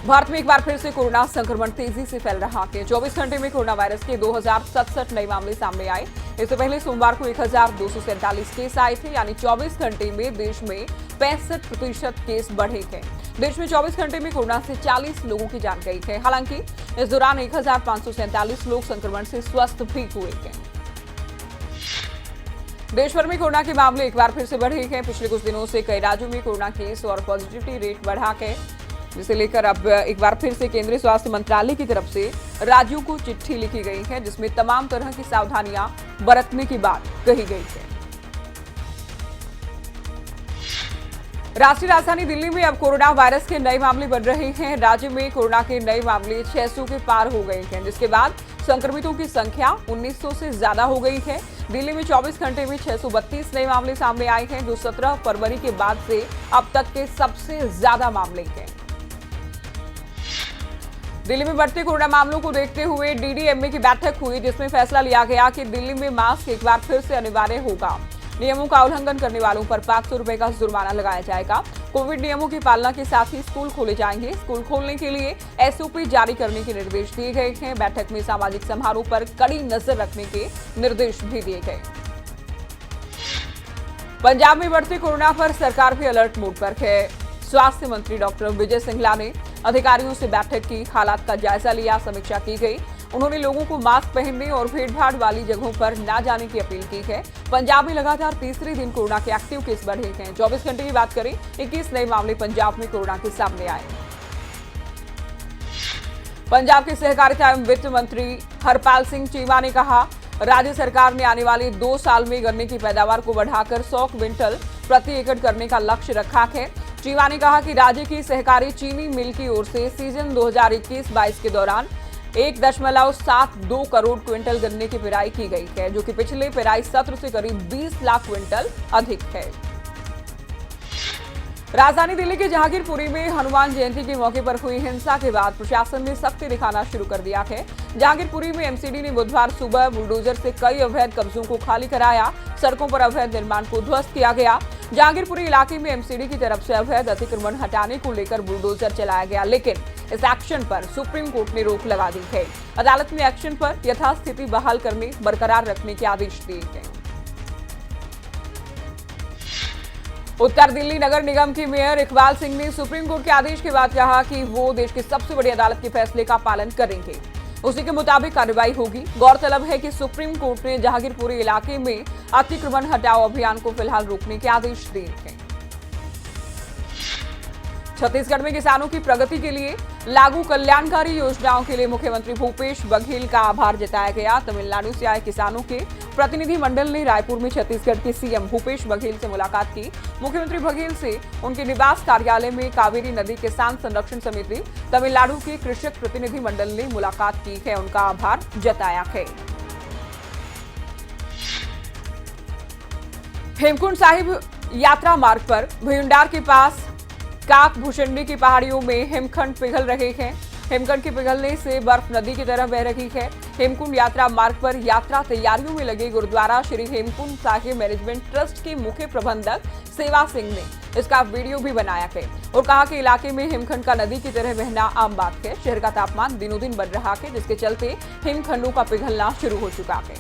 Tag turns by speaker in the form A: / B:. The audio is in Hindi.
A: भारत में एक बार फिर से कोरोना संक्रमण तेजी से फैल रहा है। 24 घंटे में कोरोना वायरस के 2067 नए मामले सामने आए। इससे पहले सोमवार को 1247 केस आए थे, यानी 24 घंटे में देश में 65% केस बढ़े हैं। देश में 24 घंटे में कोरोना से 40 लोगों की जान गई है। हालांकि इस दौरान 1547 लोग संक्रमण से स्वस्थ भी हुए हैं। देश भर में कोरोना के मामले एक बार फिर से बढ़े हैं। पिछले कुछ दिनों से कई राज्यों में कोरोना केस और पॉजिटिविटी रेट बढ़ा है, जिसे लेकर अब एक बार फिर से केंद्रीय स्वास्थ्य मंत्रालय की तरफ से राज्यों को चिट्ठी लिखी गई है, जिसमें तमाम तरह की सावधानियां बरतने की बात कही गई है। राष्ट्रीय राजधानी दिल्ली में अब कोरोना वायरस के नए मामले बढ़ रहे हैं। राज्य में कोरोना के नए मामले 600 के पार हो गए हैं, जिसके बाद संक्रमितों की संख्या 1900 से ज्यादा हो गई है। दिल्ली में 24 घंटे में 632 नए मामले सामने आए हैं, जो 17 फरवरी के बाद से अब तक के सबसे ज्यादा मामले हैं। दिल्ली में बढ़ते कोरोना मामलों को देखते हुए डीडीएमए की बैठक हुई, जिसमें फैसला लिया गया कि दिल्ली में मास्क एक बार फिर से अनिवार्य होगा। नियमों का उल्लंघन करने वालों पर 500 रुपए का जुर्माना लगाया जाएगा। कोविड नियमों की पालना के साथ ही स्कूल खोले जाएंगे। स्कूल खोलने के लिए एसओपी जारी करने के निर्देश दिए गए हैं। बैठक में सामाजिक समारोह पर कड़ी नजर रखने के निर्देश भी दिए गए। पंजाब में बढ़ते कोरोना पर सरकार भी अलर्ट मोड पर है। स्वास्थ्य मंत्री डॉक्टर विजय सिंघला ने अधिकारियों से बैठक की, हालात का जायजा लिया, समीक्षा की गई। उन्होंने लोगों को मास्क पहनने और भीड़भाड़ वाली जगहों पर न जाने की अपील की है। पंजाब में लगातार तीसरे दिन कोरोना के एक्टिव केस बढ़े हैं। 24 घंटे की बात करें, 21 नए मामले पंजाब में कोरोना के सामने आए। पंजाब के सहकारिता एवं वित्त मंत्री हरपाल सिंह चीमा ने कहा, राज्य सरकार ने आने वाले 2 साल में गन्ने की पैदावार को बढ़ाकर 100 क्विंटल प्रति एकड़ करने का लक्ष्य रखा है। चीमा ने कहा कि राज्य की सहकारी चीनी मिल की ओर से सीजन 2021-22 के दौरान 1.72 करोड़ क्विंटल गन्ने की पेराई की गई है, जो कि पिछले पेराई सत्र से करीब 20 लाख क्विंटल अधिक है। राजधानी दिल्ली के जहांगीरपुरी में हनुमान जयंती के मौके पर हुई हिंसा के बाद प्रशासन ने सख्ती दिखाना शुरू कर दिया है। जहांगीरपुरी में एमसीडी ने बुधवार सुबह बुलडोजर से कई अवैध कब्जों को खाली कराया। सड़कों पर अवैध निर्माण को ध्वस्त किया गया। जहांगीरपुरी इलाके में एमसीडी की तरफ से अवैध अतिक्रमण हटाने को लेकर बुलडोजर चलाया गया, लेकिन इस एक्शन पर सुप्रीम कोर्ट ने रोक लगा दी है। अदालत ने एक्शन पर यथास्थिति बहाल करने, बरकरार रखने के आदेश दिए हैं। उत्तर दिल्ली नगर निगम की मेयर इकबाल सिंह ने सुप्रीम कोर्ट के आदेश के बाद कहा कि वो देश की सबसे बड़ी अदालत के फैसले का पालन करेंगे। उसी के मुताबिक कार्रवाई होगी। गौरतलब है कि सुप्रीम कोर्ट ने जहांगीरपुरी इलाके में अतिक्रमण हटाओ अभियान को फिलहाल रोकने के आदेश दिए हैं। छत्तीसगढ़ में किसानों की प्रगति के लिए लागू कल्याणकारी योजनाओं के लिए मुख्यमंत्री भूपेश बघेल का आभार जताया गया। तमिलनाडु से आए किसानों के प्रतिनिधि मंडल ने रायपुर में छत्तीसगढ़ के सीएम भूपेश बघेल से मुलाकात की। मुख्यमंत्री बघेल से उनके निवास कार्यालय में कावेरी नदी किसान संरक्षण समिति तमिलनाडु के कृषक प्रतिनिधि मंडल ने मुलाकात की है, उनका आभार जताया है। हेमकुंड साहिब यात्रा मार्ग पर भुयंडार के पास काक भूषंडी की पहाड़ियों में हिमखंड पिघल रहे हैं। हिमखंड के पिघलने से बर्फ नदी की तरह बह रही है। हेमकुंड यात्रा मार्ग पर यात्रा तैयारियों में लगे गुरुद्वारा श्री हेमकुंड साहिब मैनेजमेंट ट्रस्ट के मुख्य प्रबंधक सेवा सिंह ने इसका वीडियो भी बनाया है और कहा कि इलाके में हिमखंड का नदी की तरह बहना आम बात है। शहर का तापमान दिनों दिन बढ़ रहा है, जिसके चलते हिमखंडों का पिघलना शुरू हो चुका है।